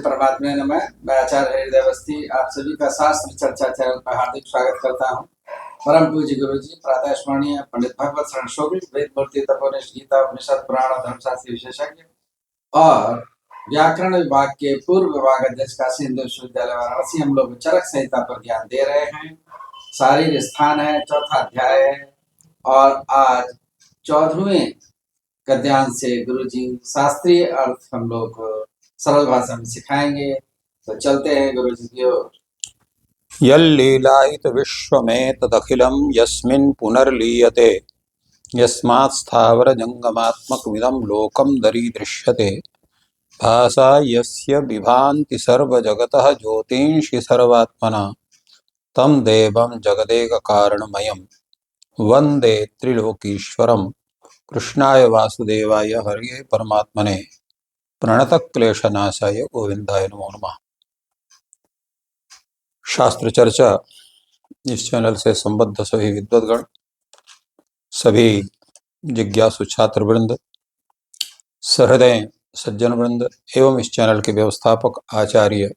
परमात्मा नमः। मैं आचार्य हृदय अवस्थी आप सभी का शास्त्र चर्चा चैनल पर हार्दिक स्वागत करता हूँ। परम पूज्य गुरु जी प्रातः स्मरणीय पंडित भगवत शरण शोभित वेद मूर्ति तपोनिष्ठ गीता उपनिषद पुराण और धर्मशास्त्र विशेषज्ञ और व्याकरण विभाग के पूर्व विभाग अध्यक्ष काशी हिंदू विश्वविद्यालय वाराणसी हम लोग चरक संहिता पर ज्ञान दे रहे हैं। शारीर स्थान है, चौथा अध्याय है और आज 14वें गद्यांश से गुरु जी शास्त्रीय अर्थ हम लोग सरल भाषा में सिखाएंगे। तो चलते हैं गुरु जी की ओर। यल्लीलायित विश्वमेतदखिलं यस्मिन् पुनर्लीयते यस्मात् स्थावरजङ्गमात्मकमिदं लोकं दरीदृश्यते भासा यस्य विभान्ति सर्वजगतः ज्योतिंषि सर्वात्मना तं देवं जगदेककारणमयं वन्दे त्रिलोकीश्वरं कृष्णाय वासुदेवाय हरये परमात्मने प्रणतक्लेशनाशाय गोविंदाय नमो नमः। शास्त्र चर्चा इस चैनल से संबद्ध सभी विद्वद्गण, सभी जिज्ञासु छात्र वृंद, सहृदय सज्जन वृंद एवं इस चैनल के व्यवस्थापक आचार्य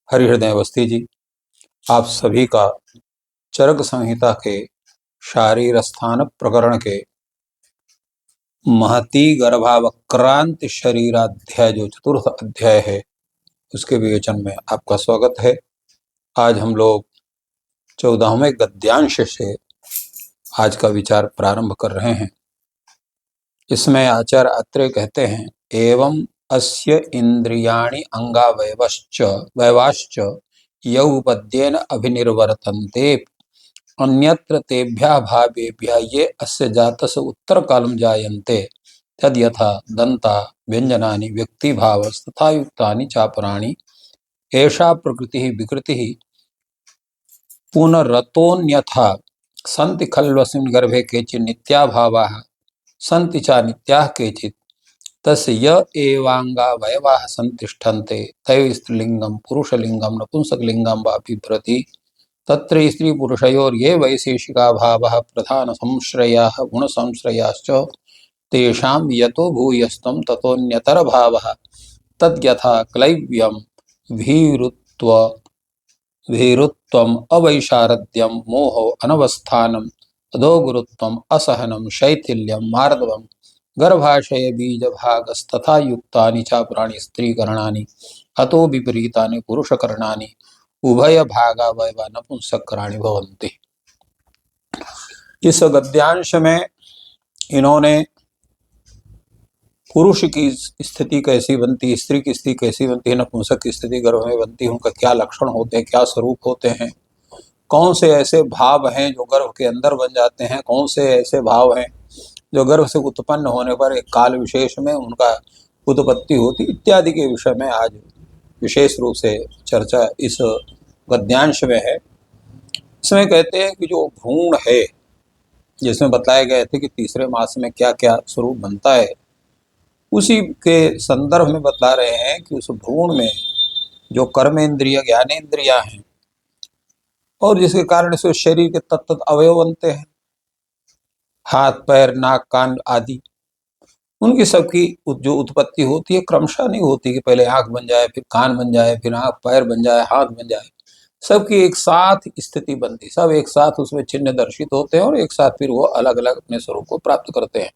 हरिहृदय अवस्थी जी, आप सभी का चरक संहिता के शारीर स्थान प्रकरण के महती गर्भावक्रांत शरीराध्याय जो चतुर्थ अध्याय है उसके विवेचन में आपका स्वागत है। आज हम लोग 14वें गद्यांश से आज का विचार प्रारंभ कर रहे हैं। इसमें आचार्य अत्रेय कहते हैं, एवं अस्य इंद्रियाणि अंगावयवाश्च यौपद्येन अभिनिर्वर्तन्ते अन्यत्र तेभ्यः भावेभ्यः ये अस्य जातस्य उत्तरकालं जायन्ते तद् यथा दन्ता व्यञ्जनानि व्यक्तिभावस्तथा युक्तानि चापराणि एषा प्रकृतिः विकृतिः पुनरतोऽन्यथा सन्ति खल्वस्मिन् गर्भे केचित् नित्याभावाः सन्ति च नित्याः केचित् तस्य य एवाङ्गावयवाः सन्तिष्ठन्ते तैः स्त्रीलिङ्गं पुरुषलिङ्गं नपुंसकलिङ्गं वा बिभ्रति तत्र स्त्रीपुरुषयोर् ये वैशेषिका भावः प्रधान संश्रयाः गुणसंश्रयाश्च तेषां यतो भूयस्तं ततोऽन्यतर भावः तद्यथा क्लैव्यं भीरुत्वम् अवैशारद्यं मोहो अनवस्थानम् अधोगुरुत्वम् असहनं शैथिल्यं मार्दवं गर्भाशय बीजभागस्तथा युक्तानि चापराणि स्त्रीकरणानि अतो विपरीतानि पुरुषकरणानि उभय भागावयवा नपुंसकराणि भवन्ति। इस गद्यांश में इन्होंने पुरुष की स्थिति कैसी बनती, स्त्री की स्थिति कैसी बनती है, नपुंसक की स्थिति गर्भ में बनती है, उनका क्या लक्षण होते हैं, क्या स्वरूप होते हैं, कौन से ऐसे भाव हैं जो गर्भ के अंदर बन जाते हैं, कौन से ऐसे भाव हैं जो गर्भ से उत्पन्न होने पर एक काल विशेष में उनका उत्पत्ति होती, इत्यादि के विषय में आज विशेष रूप से चर्चा इस गद्यांश में है। इसमें कहते हैं कि जो भ्रूण है, जिसमें बताए गए थे कि तीसरे मास में क्या क्या स्वरूप बनता है, उसी के संदर्भ में बता रहे हैं कि उस भ्रूण में जो कर्मेंद्रिय ज्ञानेंद्रियां हैं और जिसके कारण से शरीर के तत्त अवयव बनते हैं, हाथ पैर नाक कान आदि, उनकी सबकी जो उत्पत्ति होती है क्रमशः नहीं होती कि पहले आंख बन जाए, फिर कान बन जाए, फिर आंख पैर बन जाए, हाथ बन जाए। सबकी एक साथ स्थिति बनती, सब एक साथ उसमें चिन्ह दर्शित होते हैं और एक साथ फिर वो अलग अलग अपने स्वरूप को प्राप्त करते हैं।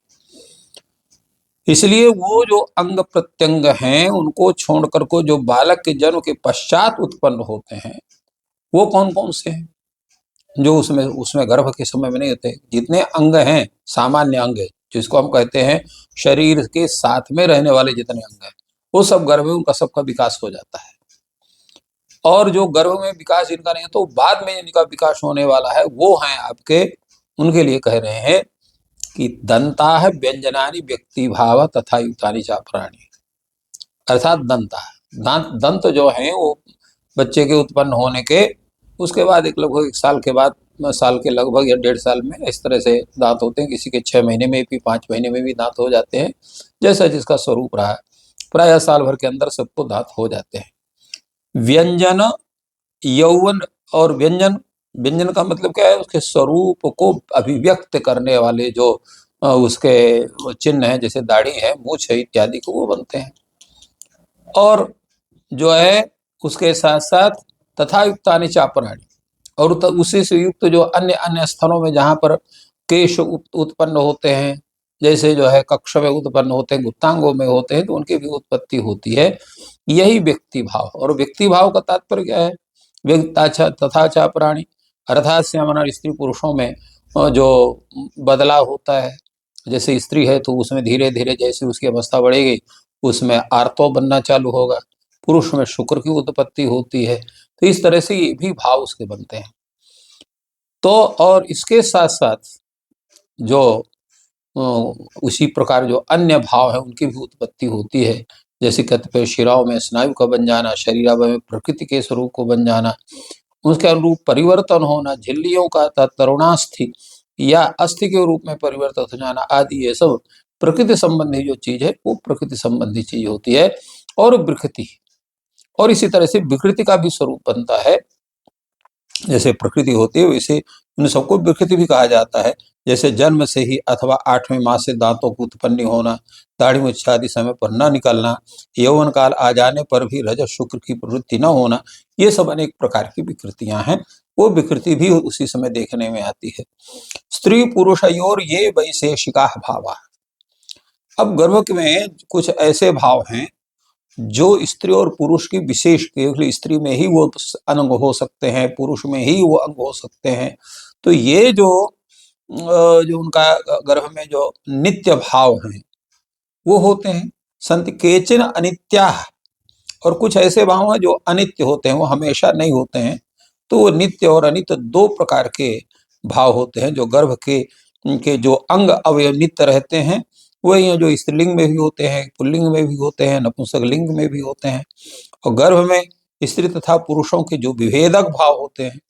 इसलिए वो जो अंग प्रत्यंग हैं उनको छोड़कर को जो बालक के जन्म के पश्चात उत्पन्न होते हैं वो कौन कौन से हैं जो उसमें गर्भ के समय में नहीं होते। जितने अंग हैं सामान्य अंग जिसको हम कहते हैं शरीर के साथ में रहने वाले जितने अंग हैं वो सब गर्भ में उनका सबका विकास हो जाता है। और जो गर्भ में विकास इनका नहीं है तो बाद में इनका विकास होने वाला है वो हैं आपके, उनके लिए कह रहे हैं कि दंता है व्यंजनानि व्यक्ति भाव तथा युक्तानि चापराणि, अर्थात दंता दंत जो है वो बच्चे के उत्पन्न होने के उसके बाद एक लगभग 1 साल के बाद, साल के लगभग या 1.5 साल में इस तरह से दांत होते हैं। किसी के 6 महीने में भी 5 महीने में भी दांत हो जाते हैं, जैसा जिसका स्वरूप रहा है। प्रायः साल भर के अंदर सबको दांत हो जाते हैं। व्यंजन यौवन और व्यंजन का मतलब क्या है, उसके स्वरूप को अभिव्यक्त करने वाले जो उसके चिन्ह है, जैसे दाढ़ी है, मूछ है इत्यादि को वो बनते हैं। और जो है उसके साथ साथ तथा युक्तानि चापराणी, और उसी से युक्त जो अन्य अन्य स्थलों में जहाँ पर केश उत्पन्न होते हैं, जैसे जो है कक्ष में उत्पन्न होते हैं, गुप्तांगों में होते हैं, तो उनकी भी उत्पत्ति होती है। यही व्यक्ति भाव। और व्यक्ति भाव का तात्पर्य क्या है? तथा चापराणी अर्थात श्यामना स्त्री पुरुषों में जो बदलाव होता है, जैसे स्त्री है तो उसमें धीरे धीरे जैसे उसकी अवस्था बढ़ेगी उसमें आर्तव बनना चालू होगा, पुरुष में शुक्र की उत्पत्ति होती है। तो इस तरह से ये भी भाव उसके बनते हैं। तो और इसके साथ साथ जो उसी प्रकार जो अन्य भाव है उनकी भी उत्पत्ति होती है, जैसे कतिपय शिराओं में स्नायु का बन जाना, शरीरावय में प्रकृति के स्वरूप को बन जाना, उसके अनुरूप परिवर्तन होना, झिल्लियों का तरुणास्थि या अस्थि के रूप में परिवर्तित हो जाना आदि, ये सब प्रकृति संबंधी जो चीज है वो प्रकृति संबंधी चीज होती है। और विकृति, और इसी तरह से विकृति का भी स्वरूप बनता है। जैसे प्रकृति होती है वैसे उन सबको विकृति भी कहा जाता है। जैसे जन्म से ही अथवा 8वें मास से दांतों की उत्पत्ति होना, दाढ़ी मूछ आदि समय पर न निकलना, यौवन काल आ जाने पर भी रजत शुक्र की प्रवृत्ति न होना, ये सब अनेक प्रकार की विकृतियां हैं। वो विकृति भी उसी समय देखने में आती है। स्त्री पुरुषयोर ये वैशेषिका भावा। अब गर्भ में कुछ ऐसे भाव हैं जो स्त्री और पुरुष की विशेष, केवल स्त्री में ही वो अंग हो सकते हैं, पुरुष में ही वो अंग हो सकते हैं। तो ये जो उनका गर्भ में जो नित्य भाव हैं वो होते हैं। संत केचन अनित्या, और कुछ ऐसे भाव हैं जो अनित्य होते हैं, वो हमेशा नहीं होते हैं। तो वो नित्य और अनित्य दो प्रकार के भाव होते हैं। जो गर्भ के जो अंग अवयव नित्य रहते हैं वही जो स्त्रीलिंग में भी होते हैं, पुल्लिंग में भी होते हैं, नपुंसक लिंग में भी होते हैं। और गर्भ में स्त्री तथा पुरुषों के जो विभेदक भाव होते हैं,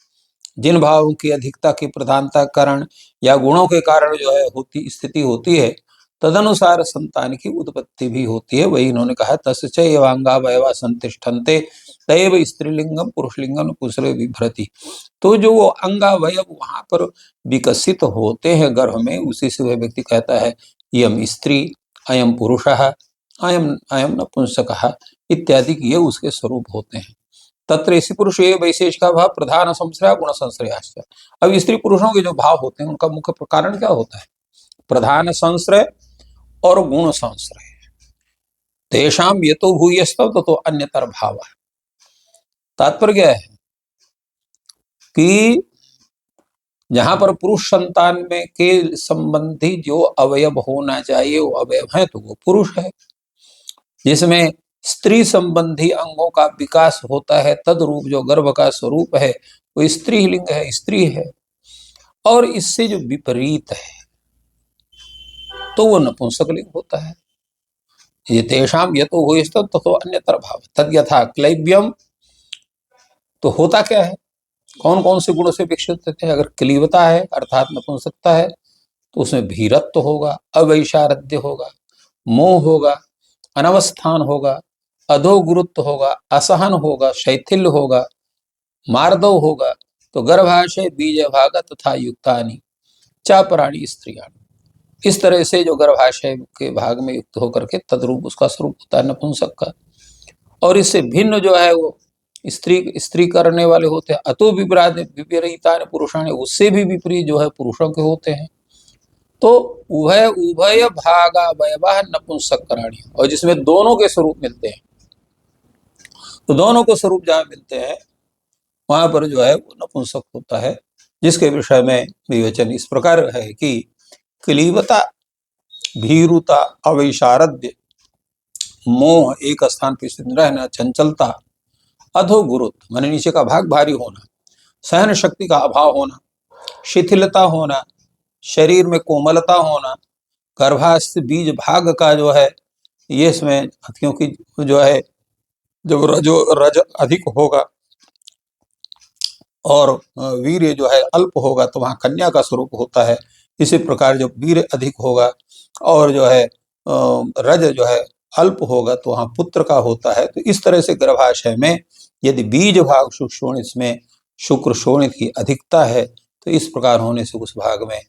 जिन भावों की अधिकता की प्रधानता कारण या गुणों के कारण जो है होती स्थिति होती है, तदनुसार संतान की उत्पत्ति भी होती है। वही इन्होंने कहा तस्य एवांगावयवा संतिष्ठन्ते तैव स्त्रीलिंगम पुरुषलिंगम पुरुषले विभ्रति। तो जो वो अंगावयव वहां पर विकसित होते हैं गर्भ में, उसी से वह व्यक्ति कहता है यम स्त्री, अयम पुरुषः, अयम अयम नपुंसकः इत्यादि ये उसके स्वरूप होते हैं। तत्र स्त्री पुरुष ये वैशेषिका भाव प्रधान संश्रय गुण संश्रयाश्च। अब स्त्री पुरुषों के जो भाव होते हैं उनका मुख्य कारण क्या होता है? प्रधान संश्रय और गुण संश्रय। तेषाम यतो भूयस्तव ततो अन्यतर भाव। तात्पर्य क्या है कि जहां पर पुरुष संतान में के संबंधी जो अवयव होना चाहिए वो अवयव है तो वो पुरुष है। जिसमें स्त्री संबंधी अंगों का विकास होता है, तदरूप जो गर्भ का स्वरूप है वो स्त्री लिंग है, स्त्री है। और इससे जो विपरीत है तो वो नपुंसक लिंग होता है। ये तेषाम यतो भूयस्तव ततो अन्यतर भाव। तद यथा क्लैब्यम, तो होता क्या है, कौन कौन से गुणों से विकसित होते हैं? अगर क्लीवता है अर्थात नपुंसकता है तो उसमें भीरत्व होगा, अवैशारद्य होगा, मोह होगा, अनवस्थान होगा, अधोगुरुत्व होगा, असहन होगा, शैथिल्य होगा, मार्दव होगा। तो गर्भाशय बीज भाग तथा युक्तानि चापराणी स्त्रियाणि, इस तरह से जो गर्भाशय के भाग में युक्त होकर के तद्रूप उसका स्वरूप होता है नपुंसक का। और इससे भिन्न जो है वो स्त्री करने वाले होते हैं। अतो विपरीता पुरुषाणी, उससे भी विपरीत जो है पुरुषों के होते हैं। तो उभय उभय भागावयवा नपुंसक कराणी, और जिसमें दोनों के स्वरूप मिलते हैं। तो दोनों को स्वरूप जहां मिलते हैं वहां पर जो है वो नपुंसक होता है। जिसके विषय में विवेचन इस प्रकार है कि क्लीवता, भीरुता, अवैशारद्य, मोह, एक स्थान पर स्थिर रहना, चंचलता, अधोगुरुत्व माने नीचे का भाग भारी होना, सहन शक्ति का अभाव होना, शिथिलता होना, शरीर में कोमलता होना, गर्भाशय बीज भाग का जो है ये इसमें, क्योंकि जो है जब रज अधिक होगा और वीर्य जो है अल्प होगा तो वहां कन्या का स्वरूप होता है। इसी प्रकार जब वीर्य अधिक होगा और जो है रज जो है अल्प होगा तो वहां पुत्र का होता है। तो इस तरह से गर्भाशय में यदि बीज भाग शोणित में शुक्र शोणित की अधिकता है तो इस प्रकार होने से उस भाग में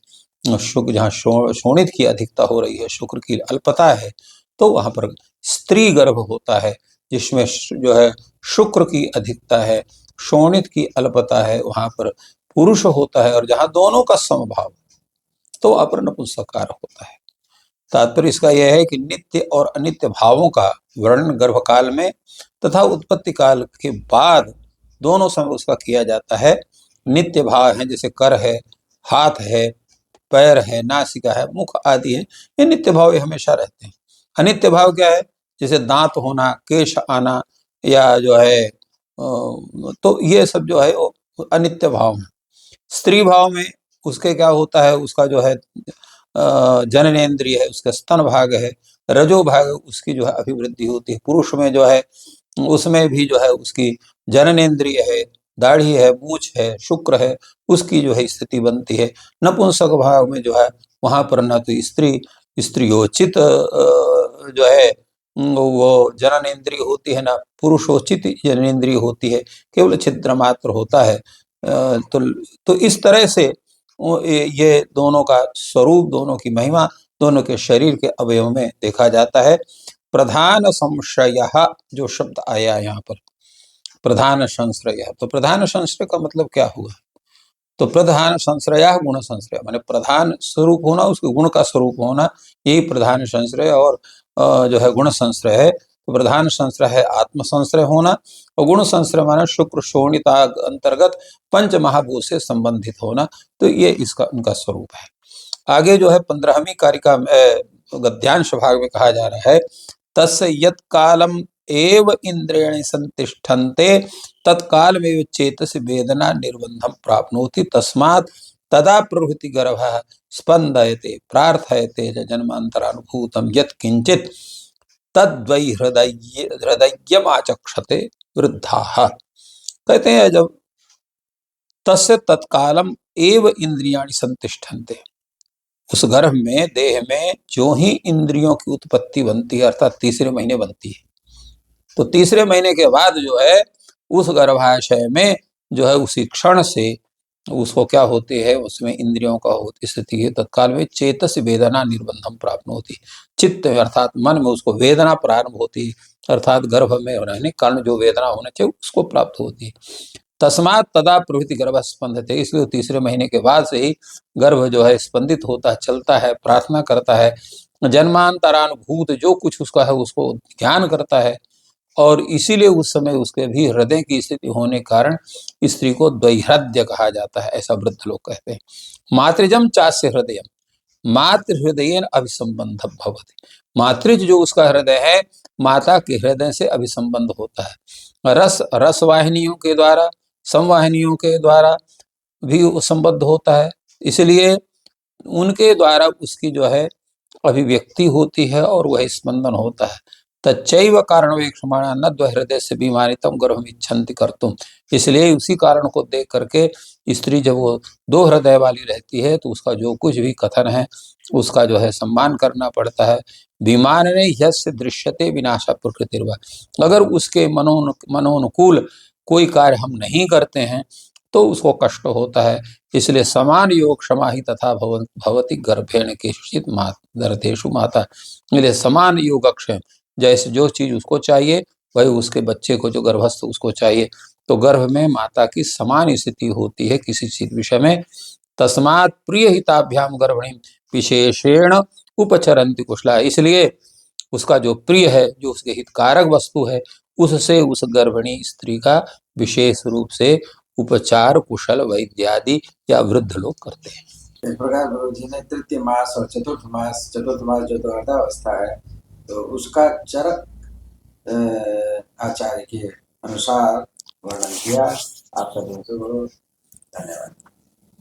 शुक्र जहाँ शोणित की अधिकता हो रही है, शुक्र की अल्पता है, तो वहां पर स्त्री गर्भ होता है। जिसमें जो है शुक्र की अधिकता है, शोणित की अल्पता है, वहां पर पुरुष होता है। और जहां दोनों का समभाव तो अपर नपुंसककार होता है। तात्पर्य इसका यह है कि नित्य और अनित्य भावों का वर्णन गर्भकाल में तथा उत्पत्ति काल के बाद दोनों समय उसका किया जाता है। नित्य भाव है जैसे कर है, हाथ है, पैर है, नासिका है, मुख आदि है, ये नित्य भाव ये हमेशा रहते हैं। अनित्य भाव क्या है? जैसे दांत होना, केश आना, या जो है तो ये सब जो है वो अनित्य भाव है। स्त्री भाव में उसके क्या होता है? उसका जो है जननेन्द्रिय है, उसका स्तन भाग है, रजो भाग उसकी जो है अभिवृद्धि होती है। पुरुष में जो है उसमें भी जो है उसकी जननेन्द्रिय है, दाढ़ी है, मूछ है, शुक्र है, उसकी जो है स्थिति बनती है। नपुंसक भाव में जो है वहां पर न तो स्त्रियोचित जो है वो जननेन्द्रिय होती है, ना पुरुषोचित जननेन्द्रिय होती है, केवल छिद्र मात्र होता है। तो इस तरह से ये दोनों का स्वरूप, दोनों की महिमा, दोनों के शरीर के अवयव में देखा जाता है। प्रधान संश्रय जो शब्द आया यहाँ पर, प्रधान संश्रय, तो प्रधान संश्रय का मतलब क्या हुआ? तो प्रधान संश्रय गुण संश्रय, माने प्रधान स्वरूप होना, उसके गुण का स्वरूप होना, यही प्रधान संश्रय और जो है गुण संश्रय है। तो प्रधान संश्रय है आत्म संश्रय होना, और गुण संश्रय माने शुक्र शोणिता अंतर्गत पंच महाभूत से संबंधित होना। तो ये इसका उनका स्वरूप है। आगे जो है 15वीं कारिका गद्यांश भाग में कहा जा रहा है, तस्य यत् कालम एव इंद्रियाणि संतिष्ठन्ते तत्काल में चेतस वेदना निर्बंधम प्राप्नोति तस्मात् तदा प्रभृति गर्भः स्पंदयते प्रार्थयते च जन्मांतरानुभूतम यत् किंचित तद्वै हृदय्यमाचक्षते वृद्धाः। कहते हैं जब तस्य तत्कालम एव इंद्रियाणि संतिष्ठन्ते, उस गर्भ में, देह में जो ही इंद्रियों की उत्पत्ति बनती है, अर्थात तीसरे महीने बनती है, तो तीसरे महीने के बाद जो है उस गर्भाशय में जो है उसी क्षण से उसको क्या होती है, उसमें इंद्रियों का स्थिति है। तत्काल में चेतस वेदना निर्बंधम प्राप्त होती, चित्त अर्थात मन में उसको वेदना प्रारंभ होती है, अर्थात गर्भ में रहने कारण जो वेदना होना चाहिए उसको प्राप्त होती है। तस्मात् तदा प्रभृति गर्भ स्पंदते, इसलिए तीसरे महीने के बाद से ही गर्भ जो है स्पंदित होता है, चलता है, प्रार्थना करता है, जन्मांतरानुभूत जो कुछ उसका है उसको ध्यान करता है। और इसीलिए उस समय उसके भी हृदय की स्थिति होने कारण स्त्री को द्वैहृदय कहा जाता है, ऐसा वृद्ध लोग कहते हैं। मातृजम चास्य हृदय, मातृ हृदय अभिसंबंध भवति, मातृज जो उसका हृदय है माता के हृदय से अभिसंबंध होता है। रस वाहिनियों के द्वारा, संवाहिनियों के द्वारा भी संबद्ध होता है, इसलिए उनके द्वारा उसकी जो है अभिव्यक्ति होती है और वह स्पंदन होता है। तच्चैव कारणवेक्षमाणा न हृदय से बीमारितम गर्भम इच्छन्ति कर्तुम, इसलिए उसी कारण को देख करके स्त्री जब वो दो हृदय वाली रहती है तो उसका जो कुछ भी कथन है उसका जो है सम्मान करना पड़ता है। विमान ने यस्य दृश्यते विनाशा प्रकृतिर्वा, अगर उसके मनोनुकूल कोई कार्य हम नहीं करते हैं तो उसको कष्ट होता है। इसलिए समान योग क्षमा ही तथा भवती गर्भेण केषुचित् दर्देषु माता, इसलिए समान योग अक्षय, जैसे जो चीज उसको चाहिए वही उसके बच्चे को जो गर्भस्थ उसको चाहिए। तो गर्भ में माता की समान स्थिति होती है किसी चीज विषय में। तस्मात् प्रिय हिताभ्याम गर्भिणी विशेषेण उपचरन्ति कुशला, इसलिए उसका जो प्रिय है, जो उसके हितकारक वस्तु है, उससे उस गर्भिणी स्त्री का विशेष रूप से उपचार कुशल वैद्यादि या वृद्ध लोग करते हैं। इस प्रकार गुरु जी ने तृतीय मास और चतुर्थ मास जो तो अर्धावस्था है, तो उसका चरक आचार्य के अनुसार वर्णन किया। आप सभी को धन्यवाद।